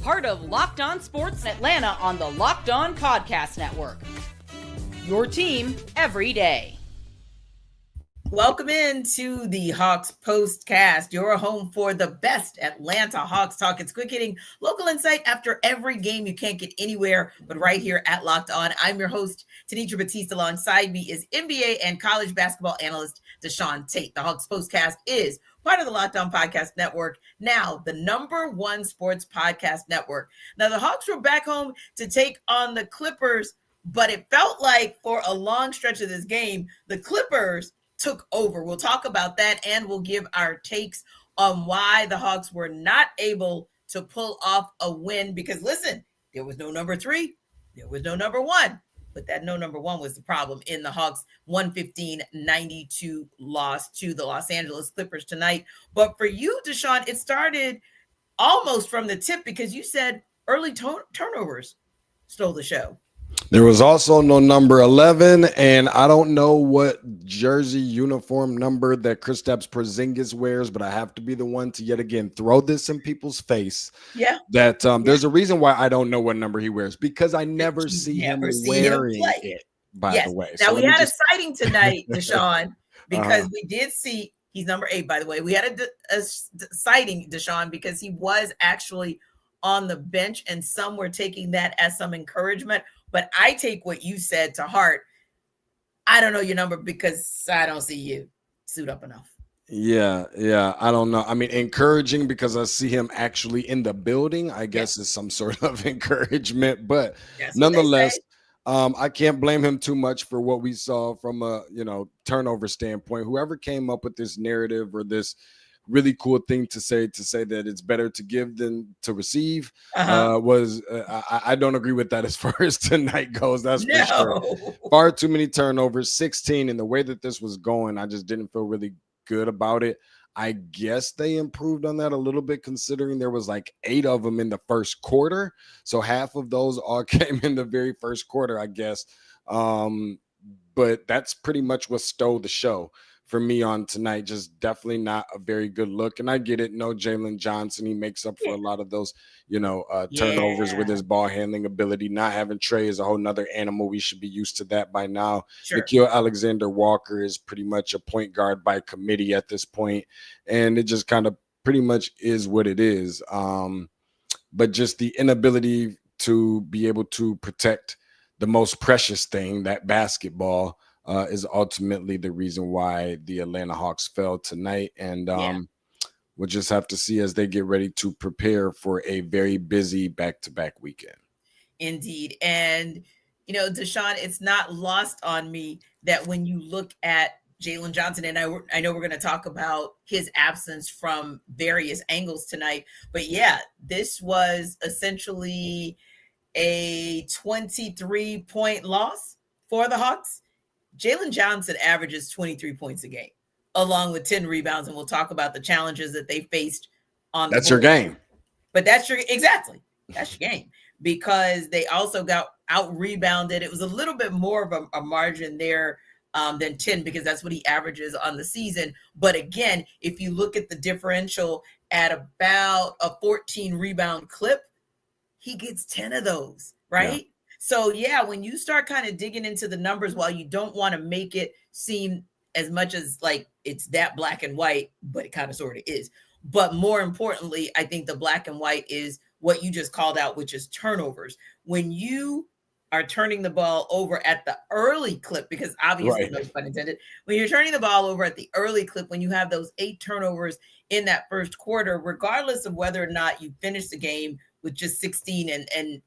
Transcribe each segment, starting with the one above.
part of Locked On Sports Atlanta on the Locked On Podcast Network. Your team every day. Welcome into the Hawks POSTCAST, your home for the best Atlanta Hawks talk. It's quick hitting local insight after every game you can't get anywhere but right here at Locked On. I'm your host, Tenitra Batiste. Alongside me is NBA and college basketball analyst DeShaun Tate. The Hawks POSTCAST is part of the Locked On Podcast Network, now the #1 sports podcast network. Now, the Hawks were back home to take on the Clippers, but it felt like for a long stretch of this game, the Clippers took over. We'll talk about that, and we'll give our takes on why the Hawks were not able to pull off a win. Because listen, there was no number 3, there was no number 1, but that no number 1 was the problem in the Hawks 115-92 loss to the Los Angeles Clippers tonight. But for you, DeShaun, it started almost from the tip because you said early turnovers stole the show. There was also no number 11, and I don't know what jersey uniform number that Kristaps Porzingis wears, but I have to be the one to yet again throw this in people's face. Yeah. That there's a reason why I don't know what number he wears, because I never see him wearing it, by the way. Now, we had a sighting tonight, DeShaun, because we did see he's number 8, by the way. We had a sighting, DeShaun, because he was actually on the bench, and some were taking that as some encouragement. But I take what you said to heart. I don't know your number because I don't see you suit up enough. Yeah. I don't know. I mean, encouraging because I see him actually in the building, I guess is some sort of encouragement. But nonetheless, I can't blame him too much for what we saw from a turnover standpoint. Whoever came up with this narrative or this really cool thing to say that it's better to give than to receive I don't agree with that as far as tonight goes. That's for sure. Far too many turnovers, 16, and the way that this was going, I just didn't feel really good about it. I guess they improved on that a little bit, considering there was like 8 of them in the first quarter, so half of those all came in the very first quarter, I guess. But that's pretty much what stole the show for me on tonight. Just definitely not a very good look. And I get it. No Jalen Johnson. He makes up for a lot of those, turnovers with his ball handling ability. Not having Trey is a whole nother animal. We should be used to that by now. Sure. Nickeil Alexander-Walker is pretty much a point guard by committee at this point. And it just kind of pretty much is what it is. But just the inability to be able to protect the most precious thing, that basketball, is ultimately the reason why the Atlanta Hawks fell tonight. And we'll just have to see as they get ready to prepare for a very busy back-to-back weekend. Indeed. And, DeShaun, it's not lost on me that when you look at Jalen Johnson, and I know we're going to talk about his absence from various angles tonight, but this was essentially a 23-point loss for the Hawks. Jalen Johnson averages 23 points a game, along with 10 rebounds, and we'll talk about the challenges that they faced on the board. Your game. But that's your game, because they also got out-rebounded. It was a little bit more of a margin there than 10, because that's what he averages on the season. But again, if you look at the differential at about a 14 rebound clip, he gets 10 of those, right? Yeah. So, when you start kind of digging into the numbers, while you don't want to make it seem as much as like it's that black and white, but it kind of sort of is. But more importantly, I think the black and white is what you just called out, which is turnovers. When you are turning the ball over at the early clip, because obviously, no pun intended, when you're turning the ball over at the early clip, when you have those 8 turnovers in that first quarter, regardless of whether or not you finish the game with just 16 and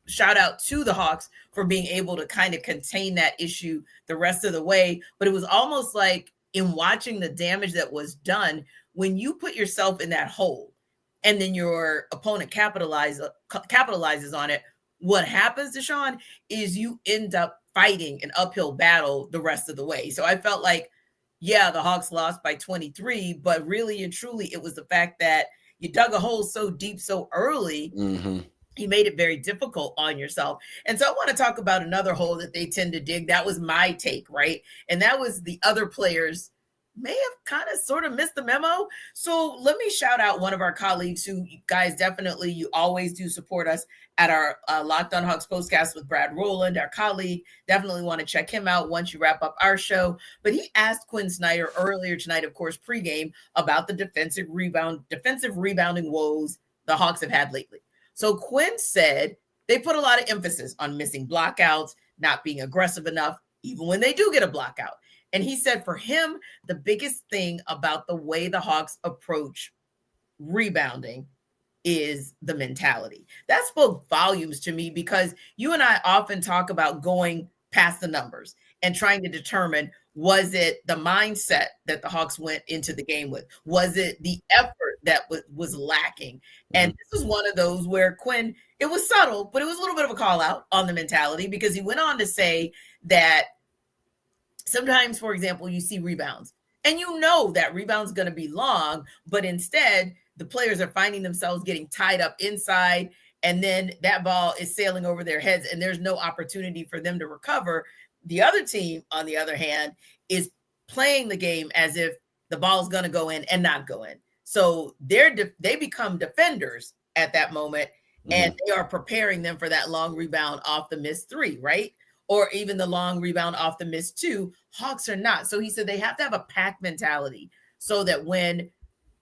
shout out to the Hawks for being able to kind of contain that issue the rest of the way. But it was almost like, in watching the damage that was done, when you put yourself in that hole and then your opponent capitalizes on it, what happens, DeShaun, is you end up fighting an uphill battle the rest of the way. So I felt like, the Hawks lost by 23, but really and truly, it was the fact that you dug a hole so deep so early. Mm-hmm. You made it very difficult on yourself. And so I want to talk about another hole that they tend to dig. That was my take, right? And that was the other players may have kind of sort of missed the memo. So let me shout out one of our colleagues who, you guys, definitely, you always do support us at our Locked On Hawks postcast with Brad Rowland, our colleague. Definitely want to check him out once you wrap up our show. But he asked Quinn Snyder earlier tonight, of course, pregame, about the defensive rebounding woes the Hawks have had lately. So Quinn said they put a lot of emphasis on missing blockouts, not being aggressive enough, even when they do get a blockout. And he said for him, the biggest thing about the way the Hawks approach rebounding is the mentality. That spoke volumes to me, because you and I often talk about going past the numbers and trying to determine, was it the mindset that the Hawks went into the game with? Was it the effort that was lacking? And this is one of those where Quinn, it was subtle, but it was a little bit of a call out on the mentality, because he went on to say that sometimes, for example, you see rebounds and you know that rebound's going to be long, but instead the players are finding themselves getting tied up inside, and then that ball is sailing over their heads and there's no opportunity for them to recover. The other team, on the other hand, is playing the game as if the ball's going to go in and not go in. So they become defenders at that moment, and they are preparing them for that long rebound off the missed three, right? Or even the long rebound off the missed two. Hawks are not. So he said they have to have a pack mentality, so that when,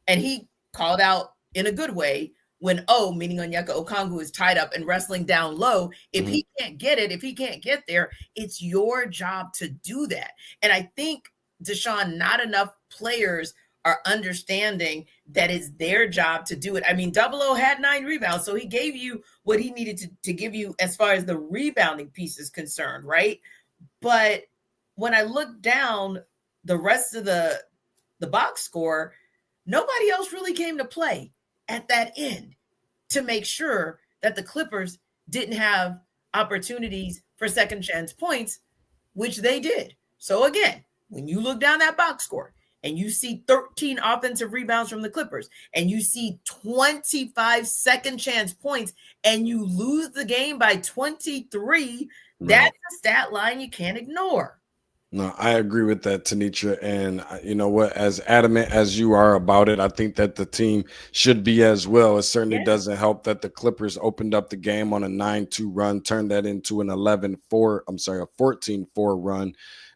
and he called out in a good way, when meaning Onyeka Okongwu, is tied up and wrestling down low, if he can't get it, if he can't get there, it's your job to do that. And I think, DeShaun, not enough players are understanding that it's their job to do it. I mean, Double O had 9 rebounds, so he gave you what he needed to give you as far as the rebounding piece is concerned, right? But when I look down the rest of the box score, nobody else really came to play at that end to make sure that the Clippers didn't have opportunities for second chance points, which they did. So again, when you look down that box score and you see 13 offensive rebounds from the Clippers, and you see 25 second chance points, and you lose the game by 23, that's a stat line you can't ignore. No, I agree with that, Tenitra. And you know what, as adamant as you are about it, I think that the team should be as well. It certainly doesn't help that the Clippers opened up the game on a 9-2 run, turned that into an 14-4 run.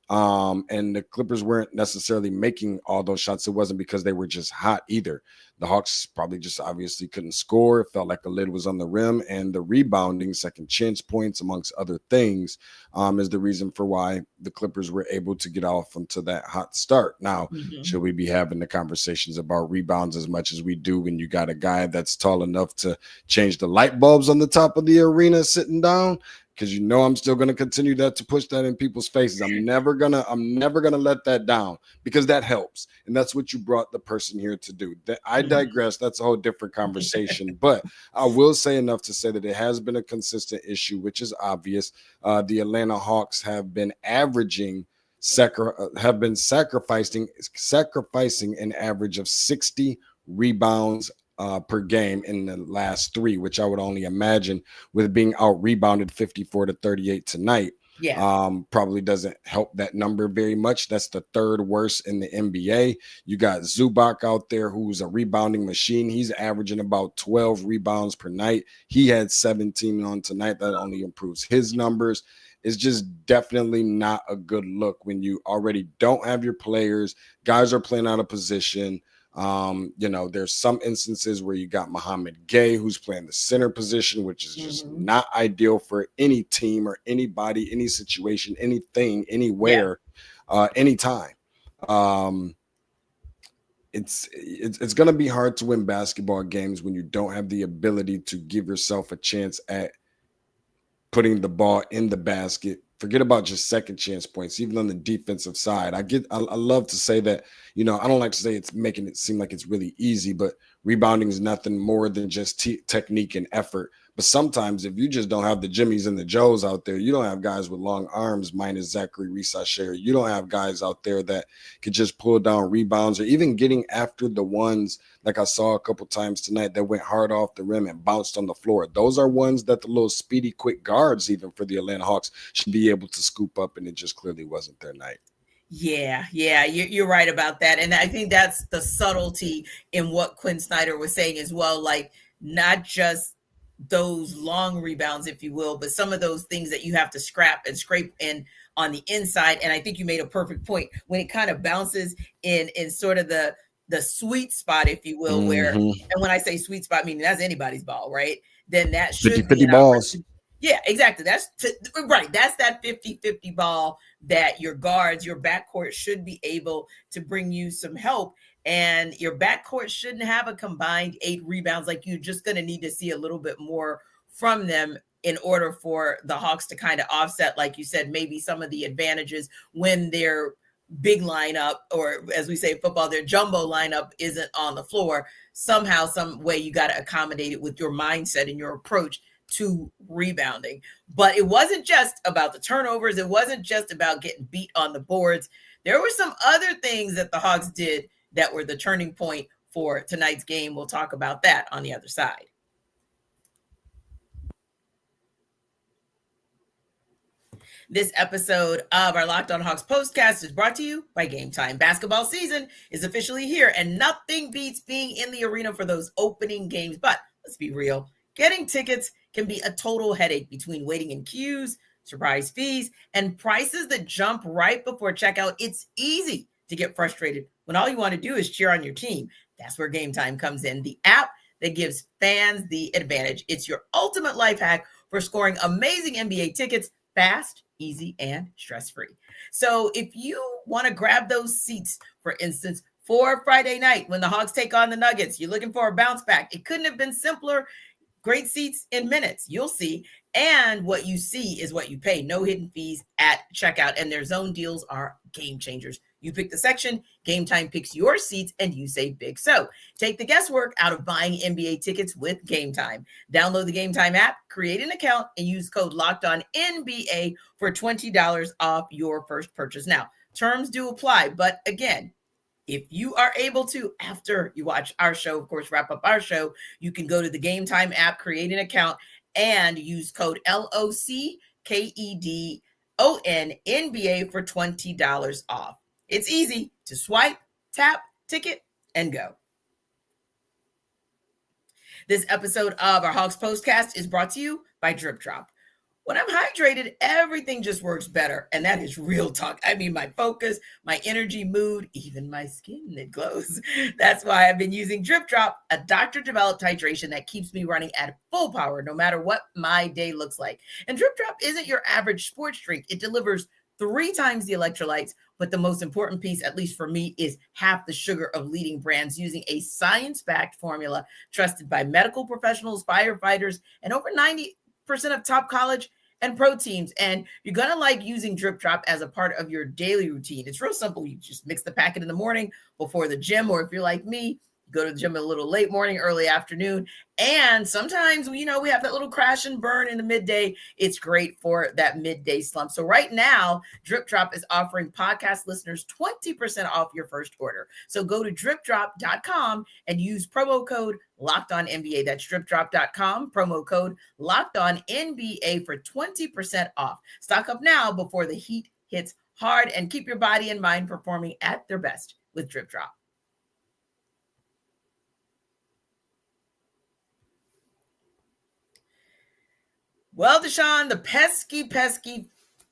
And the Clippers weren't necessarily making all those shots. It wasn't because they were just hot either. The Hawks probably just obviously couldn't score. It felt like a lid was on the rim, and the rebounding, second chance points, amongst other things, is the reason for why the Clippers were able to get off into that hot start. Now, should we be having the conversations about rebounds as much as we do when you got a guy that's tall enough to change the light bulbs on the top of the arena sitting down? Because you know I'm still going to continue to push that in people's faces. I'm never gonna let that down, because that helps, and that's what you brought the person here to do. I digress. That's a whole different conversation. But I will say enough to say that it has been a consistent issue, which is obvious. The Atlanta Hawks have been sacrificing an average of 60 rebounds per game in the last 3, which I would only imagine, with being out rebounded 54-38 tonight. Probably doesn't help that number very much. That's the 3rd worst in the NBA. You got Zubac out there, who's a rebounding machine. He's averaging about 12 rebounds per night. He had 17 on tonight. That only improves his numbers. It's just definitely not a good look when you already don't have your players. Guys are playing out of position. There's some instances where you got Mohamed Gay, who's playing the center position, which is just not ideal for any team or anybody, any situation, anything, anywhere, anytime. It's going to be hard to win basketball games when you don't have the ability to give yourself a chance at putting the ball in the basket. Forget about just second chance points, even on the defensive side. I love to say that, I don't like to say it's making it seem like it's really easy, but rebounding is nothing more than just technique and effort. But sometimes if you just don't have the Jimmys and the Joes out there, you don't have guys with long arms, minus Zachary Resacher. You don't have guys out there that could just pull down rebounds, or even getting after the ones like I saw a couple times tonight that went hard off the rim and bounced on the floor. Those are ones that the little speedy, quick guards, even for the Atlanta Hawks, should be able to scoop up, and it just clearly wasn't their night. Yeah, you're right about that. And I think that's the subtlety in what Quinn Snyder was saying as well. Like, not just those long rebounds, if you will, but some of those things that you have to scrap and scrape in on the inside. And I think you made a perfect point when it kind of bounces in sort of the sweet spot, if you will, where, and when I say sweet spot, meaning that's anybody's ball, right? Then that should 50 balls. Yeah, exactly. That's right. That's that 50-50 ball that your guards, your backcourt should be able to bring you some help. And your backcourt shouldn't have a combined 8 rebounds. Like, you're just going to need to see a little bit more from them in order for the Hawks to kind of offset, like you said, maybe some of the advantages when their big lineup, or as we say in football, their jumbo lineup isn't on the floor. Somehow, some way, you got to accommodate it with your mindset and your approach to rebounding. But it wasn't just about the turnovers. It wasn't just about getting beat on the boards. There were some other things that the Hawks did that were the turning point for tonight's game. We'll talk about that on the other side. This episode of our Locked On Hawks postcast is brought to you by Game Time. Basketball season is officially here, and nothing beats being in the arena for those opening games. But let's be real, getting tickets can be a total headache between waiting in queues, surprise fees, and prices that jump right before checkout. It's easy to get frustrated when all you want to do is cheer on your team. That's where Game Time comes in, the app that gives fans the advantage. It's your ultimate life hack for scoring amazing NBA tickets fast, easy, and stress-free. So if you want to grab those seats, for instance, for Friday night when the Hawks take on the Nuggets, you're looking for a bounce back, it couldn't have been simpler. Great seats in minutes, you'll see. And what you see is what you pay. No hidden fees at checkout. And their zone deals are game changers. You pick the section, Game Time picks your seats, and you save big. So take the guesswork out of buying NBA tickets with Game Time. Download the Game Time app, create an account, and use code LOCKEDONNBA for $20 off your first purchase. Now, terms do apply, but again, if you are able to, after you watch our show, of course, wrap up our show, you can go to the Game Time app, create an account, and use code LOCKEDONNBA for $20 off. It's easy to swipe, tap, ticket, and go. This episode of our Hawks Postcast is brought to you by Drip Drop. When I'm hydrated, everything just works better. And that is real talk. I mean, my focus, my energy, mood, even my skin, it glows. That's why I've been using Drip Drop, a doctor-developed hydration that keeps me running at full power no matter what my day looks like. And Drip Drop isn't your average sports drink. It delivers 3 times the electrolytes, but the most important piece, at least for me, is half the sugar of leading brands using a science-backed formula trusted by medical professionals, firefighters, and over 90% of top college and pro teams. And you're going to like using Drip Drop as a part of your daily routine. It's real simple. You just mix the packet in the morning before the gym, or if you're like me, go to the gym a little late morning, early afternoon. And sometimes, we have that little crash and burn in the midday. It's great for that midday slump. So right now, Drip Drop is offering podcast listeners 20% off your first order. So go to dripdrop.com and use promo code LOCKEDONNBA. That's dripdrop.com, promo code LOCKEDONNBA for 20% off. Stock up now before the heat hits hard, and keep your body and mind performing at their best with Drip Drop. Well, DeShaun, the pesky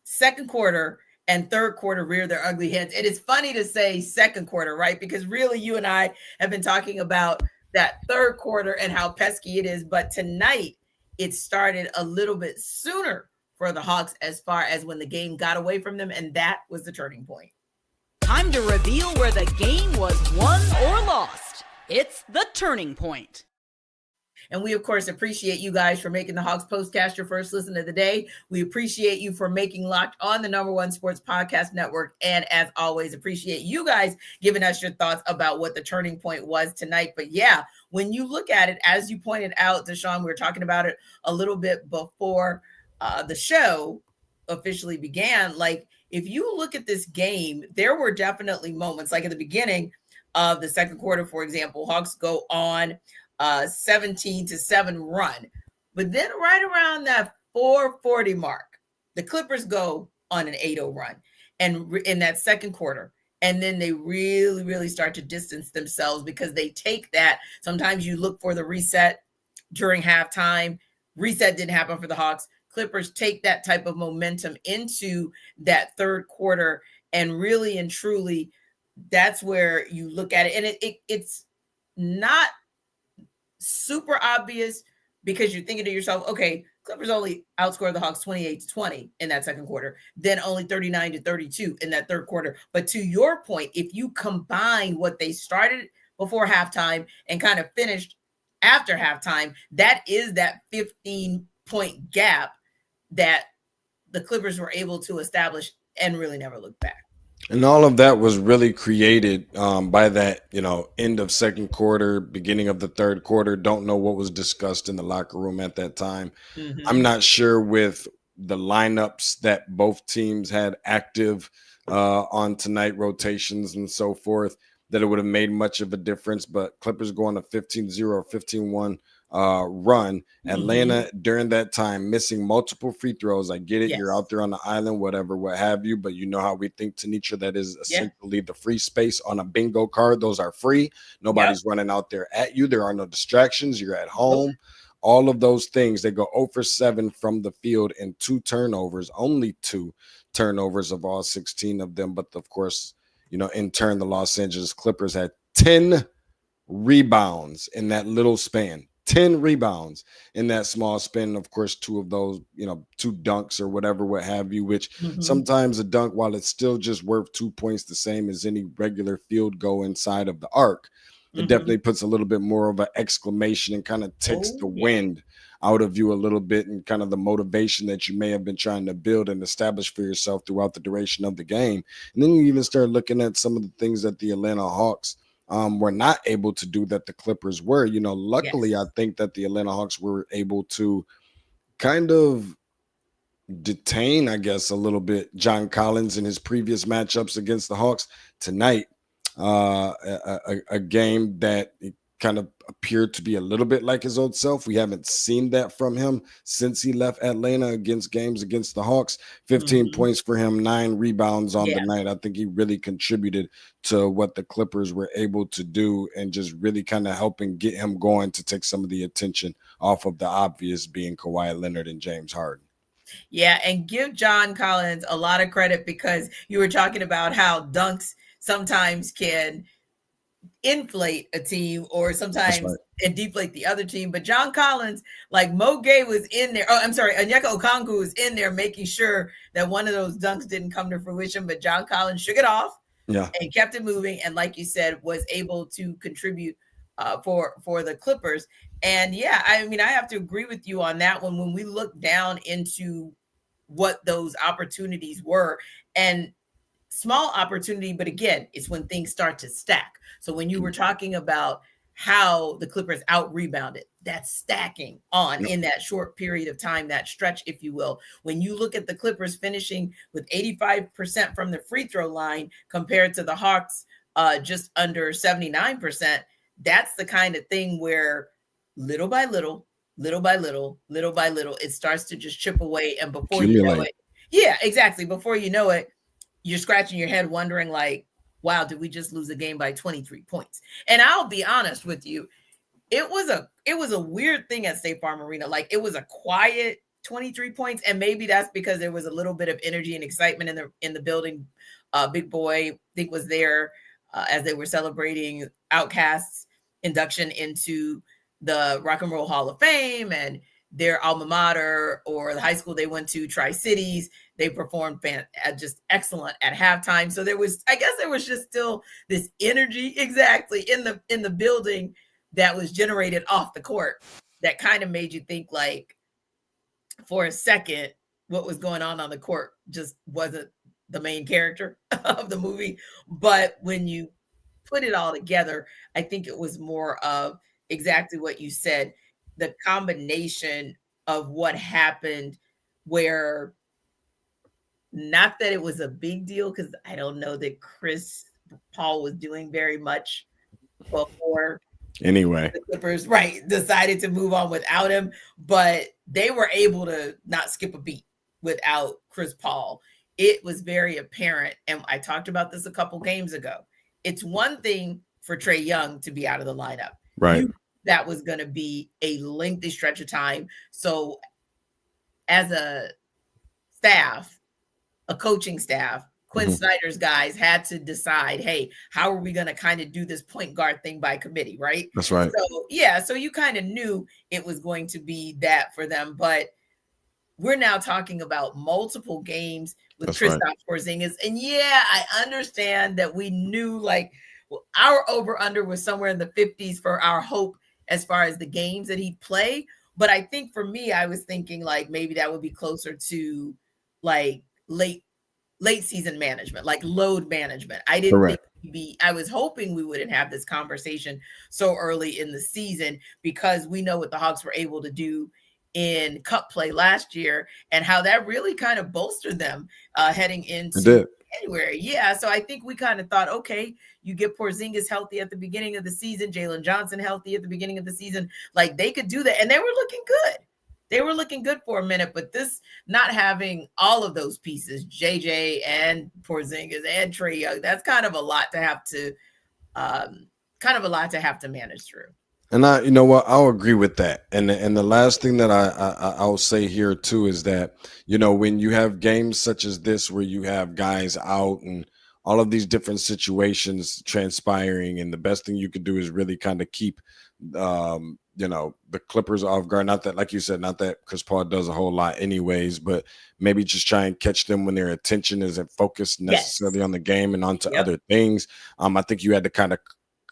second quarter and third quarter rear their ugly heads. It is funny to say second quarter, right? Because really you and I have been talking about that third quarter and how pesky it is. But tonight it started a little bit sooner for the Hawks as far as when the game got away from them. And that was the turning point. Time to reveal where the game was won or lost. It's the turning point. And we, of course, appreciate you guys for making the Hawks Postcast your first listen of the day. We appreciate you for making Locked On the #1 sports podcast network. And as always, appreciate you guys giving us your thoughts about what the turning point was tonight. But yeah, when you look at it, as you pointed out, DeShaun, we were talking about it a little bit before the show officially began. Like, if you look at this game, there were definitely moments, like at the beginning of the second quarter, for example, Hawks go on 17-7 run. But then right around that 4:40 mark, the Clippers go on an 8-0 run. and in that second quarter. And then they really, really start to distance themselves because they take that. Sometimes you look for the reset during halftime. Reset didn't happen for the Hawks. Clippers take that type of momentum into that third quarter. And really and truly, that's where you look at it. And it's not super obvious because you're thinking to yourself, okay, Clippers only outscored the Hawks 28-20 in that second quarter, then only 39-32 in that third quarter. But to your point, if you combine what they started before halftime and kind of finished after halftime, that is that 15-point gap that the Clippers were able to establish and really never look back. And all of that was really created by that, end of second quarter, beginning of the third quarter. Don't know what was discussed in the locker room at that time. Mm-hmm. I'm not sure with the lineups that both teams had active on tonight, rotations and so forth, that it would have made much of a difference. But Clippers going to 15-0 or 15-1 run. Atlanta during that time missing multiple free throws. I get it. Yes. You're out there on the island, whatever, what have you. But you know how we think, Tenitra, that is essentially the free space on a bingo card. Those are free. Nobody's running out there at you. There are no distractions. You're at home. Nope. All of those things. They go 0 for 7 from the field and 2 turnovers. Only 2 turnovers of all 16 of them. But of course, in turn, the Los Angeles Clippers had 10 rebounds in that little span. 10 rebounds in that small span. Of course, 2 of those, 2 dunks or whatever, what have you, which sometimes a dunk, while it's still just worth 2 points, the same as any regular field goal inside of the arc, it definitely puts a little bit more of an exclamation and kind of takes the wind out of you a little bit, and kind of the motivation that you may have been trying to build and establish for yourself throughout the duration of the game. And then you even start looking at some of the things that the Atlanta Hawks were not able to do that the Clippers were. Luckily, I think that the Atlanta Hawks were able to kind of detain, I guess, a little bit John Collins in his previous matchups against the Hawks. Tonight, a game that kind of appeared to be a little bit like his old self. We haven't seen that from him since he left Atlanta against games against the Hawks. 15 points for him, 9 rebounds on the night. I think he really contributed to what the Clippers were able to do, and just really kind of helping get him going to take some of the attention off of the obvious, being Kawhi Leonard and James Harden. Yeah, and give John Collins a lot of credit, because you were talking about how dunks sometimes can inflate a team or sometimes and deflate the other team. But John Collins, like Mo Gay was in there. Oh, I'm sorry. Onyeka Okongwu was in there making sure that one of those dunks didn't come to fruition. But John Collins shook it off and kept it moving. And like you said, was able to contribute for the Clippers. And I have to agree with you on that one. When we look down into what those opportunities were, and small opportunity, but again, it's when things start to stack. So when you were talking about how the Clippers out rebounded, that's stacking on in that short period of time, that stretch, if you will. When you look at the Clippers finishing with 85% from the free throw line compared to the Hawks just under 79%, that's the kind of thing where little by little, it starts to just chip away. And before you know it, before you know it, you're scratching your head wondering, like, wow, did we just lose a game by 23 points? And I'll be honest with you, it was a weird thing at State Farm Arena. Like, it was a quiet 23 points, and maybe that's because there was a little bit of energy and excitement in the building. Big Boy, I think, was there as they were celebrating Outkast's induction into the Rock and Roll Hall of Fame, and their alma mater, or the high school they went to, Tri-Cities. They performed just excellent at halftime. So there was just still this energy in the building that was generated off the court that kind of made you think, like, for a second, what was going on the court just wasn't the main character of the movie. But when you put it all together, I think it was more of exactly what you said, the combination of what happened, where, not that it was a big deal, because I don't know that Chris Paul was doing very much before the Clippers decided to move on without him, but they were able to not skip a beat without Chris Paul. it was very apparent, and I talked about this a couple games ago. It's one thing for Trae Young to be out of the lineup. Right. That was going to be a lengthy stretch of time. So as a staff, a coaching staff, Quinn Snyder's guys had to decide, hey, how are we going to kind of do this point guard thing by committee, right? That's right. So, yeah, so you kind of knew it was going to be that for them. But we're now talking about multiple games with Kristaps Porzingis. And, yeah, I understand that we knew, like, our over-under was somewhere in the 50s for our hope as far as the games that he'd play. But I think for me, I was thinking, like, maybe that would be closer to, like, late season management, like load management. I didn't think I was hoping we wouldn't have this conversation so early in the season, because we know what the Hawks were able to do in cup play last year and how that really kind of bolstered them heading into January. Yeah. So I think we kind of thought, okay, you get Porzingis healthy at the beginning of the season, Jalen Johnson healthy at the beginning of the season, like they could do that. And they were looking good. They were looking good for a minute, but this not having all of those pieces, JJ and Porzingis and Trae Young, that's kind of a lot to have to manage through. And you know what, I'll agree with that. And the last thing that I'll say here too is that, you know, when you have games such as this where you have guys out and all of these different situations transpiring, and the best thing you could do is really kind of keep you know, the Clippers off guard. Not that, like you said, not that Chris Paul does a whole lot anyways, but maybe just try and catch them when their attention isn't focused necessarily on the game and onto other things. I think you had to kind of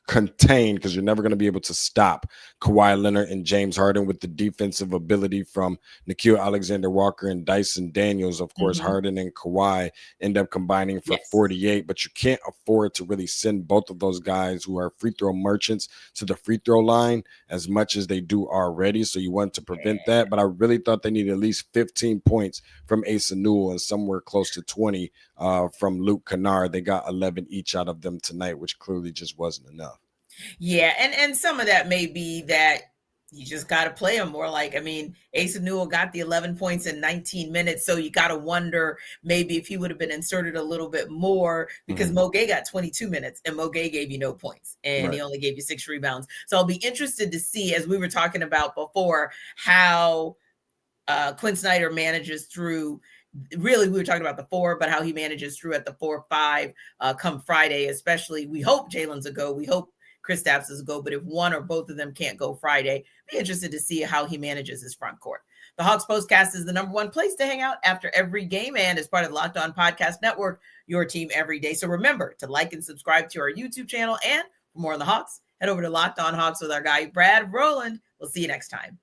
contain, because you're never going to be able to stop Kawhi Leonard and James Harden with the defensive ability from Nickeil Alexander-Walker and Dyson Daniels. Of course, Harden and Kawhi end up combining for 48, but you can't afford to really send both of those guys who are free throw merchants to the free throw line as much as they do already. So you want to prevent that. But I really thought they needed at least 15 points from Asa Newell and somewhere close to 20 from Luke Kennard. They got 11 each out of them tonight, which clearly just wasn't enough. Yeah, and some of that may be that you just got to play them more. Like, I mean, Asa Newell got the 11 points in 19 minutes, so you got to wonder maybe if he would have been inserted a little bit more, because Mo Gay got 22 minutes and Mo Gay gave you no points and he only gave you 6 rebounds. So I'll be interested to see, as we were talking about before, how Quinn Snyder manages through. Really, we were talking about the 4, but how he manages through at the 4-5 come Friday, especially. We hope Jalen's a go. We hope Kristaps is a go, but if one or both of them can't go Friday, be interested to see how he manages his front court. The Hawks Postcast is the #1 place to hang out after every game and is part of the Locked On Podcast Network, your team every day. So remember to like and subscribe to our YouTube channel. And for more on the Hawks, head over to Locked On Hawks with our guy, Brad Rowland. We'll see you next time.